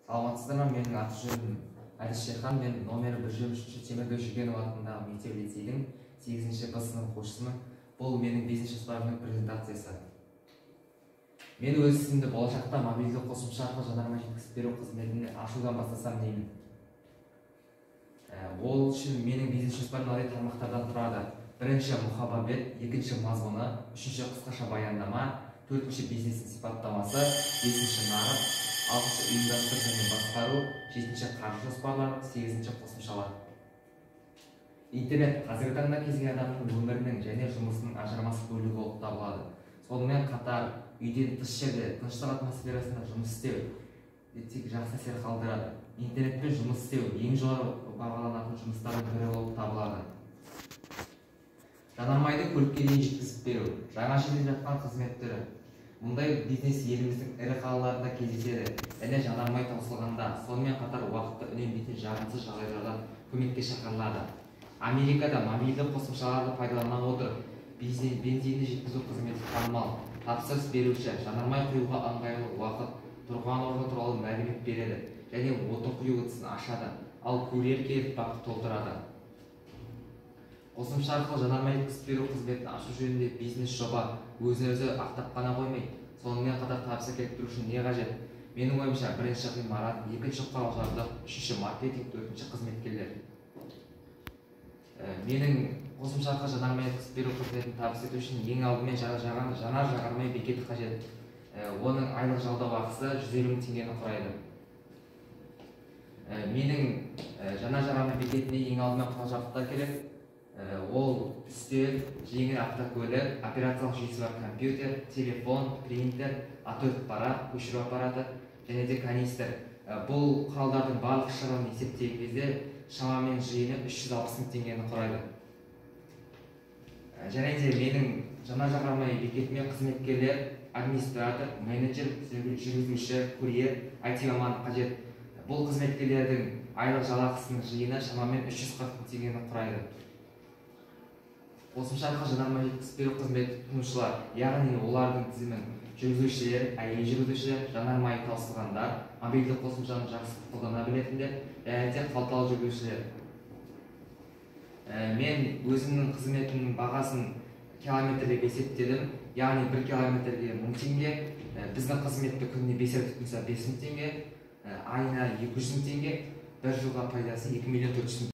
Саламатсыздар ма? Менің аты-жөнім Әлішерхан. Мен номері 123 Темірбек Жүргенов атындағы мектеп-лицейдің 8-ші Б сынып оқушысымын. Бұл менің бизнес жоспарымның презентациясы. Мен өз ісімді болашақта мобильді қосымша арқылы жанармай жеткізіп беру қызметін ашудан бастасам деймін. Ол үшін менің бизнес жоспарым мынадай тармақтардан тұрады. Бірінші мұхаббет, екінші мазмұны, үшінші қысқаша баяндама, төртінші бизнестің сипаттамасы, бесінші нарық, алтыншы ұйымдастыру және басқару, жетінші қаржы жоспарлары, сегізінші қосымшалар. Интернет қазіргі таңда кез келген адамның өмірінің және жұмысының ажырамас бөлігі болып табылады. Сонымен қатар үйден тыс жерде тыныштық атмосферасында жұмыс істеу тек жақсы әсер қалдырады. Интернетпен жұмыс істеу ең жоғары бағаланатын жұмыстардың бірі болып табылады. Жанармайды көлікке дейін жеткізіп беру, жаңа жерде жатқан қызмет түрі. Мұндай бизнес еліміздің ірі қалаларында кездеседі және жанармай таусылғанда, сонымен қатар уақытты үнемдейтін жағымсыз жағдайлардан көмекке шақырылады. Америкада мобильді қосымшаларды пайдалана отырып, бензинді жеткізу қызметі танымал. Тапсырыс беруші жанармай құюға ыңғайлы уақыт, тұрған орны туралы мәлімет береді және отын құю ыдысын ашады, ал курьер келіп бакты толтырады. Қосымша арқылы жанармай жеткізіп беру қызметін ашу жөнінде бизнес жоба өзін-өзі ақтап қана қоймайды. Сонымен қатар табыс әкеліп үшін не қажет? Менің ойымша, бірінші ғимарат, екінші құрал-жабдық, үшінші маркетинг, төртінші қызметкерлер. Менің қосымша арқылы жанармай жеткізіп беру қызметін табыс ету үшін ең алдымен жанар-жағармай бекеті қажет. Оның айлық жалдау ақысы 150 мың теңгені құрайды. Менің жанар-жағармай бекетіне ең алдымен құрал-жабдықтар керек. Ол үстел, жеңіл автокөлік, операциялық жүйесі бар компьютер, телефон, принтер, A4 аппарат, көшіру аппараты және де канистр. Бұл құралдардың барлық шығынын есептеген кезде шамамен жиыны 360 мың теңгені құрайды. Және де менің жанар-жағармай бекетіме қызметкерлер, администратор, менеджер, жүргізуші, курьер, IT маманы қажет. Бұл қызметкерлердің айлық жалақысының жиыны шамамен 340 мың теңгені құрайды. Қосымша арқылы жанармай жеткізіп беру қызметі тұтынушылар, яғни олардың тізімін жүргізушілер, әйел жүргізушілер, жанармай таусылғандар, мобильді қосымшаны жақсы қолдана білетіндер, және де қалталы жүргізушілер. Мен өзімнің қызметінің бағасын километрлеп есептедім, яғни 1 километрге 1000 теңге, біздің қызметті күніне 5 рет тұтынса 5000 теңге, айына 200 мың теңге, бір жылға пайдасы 2 миллион 400 мың.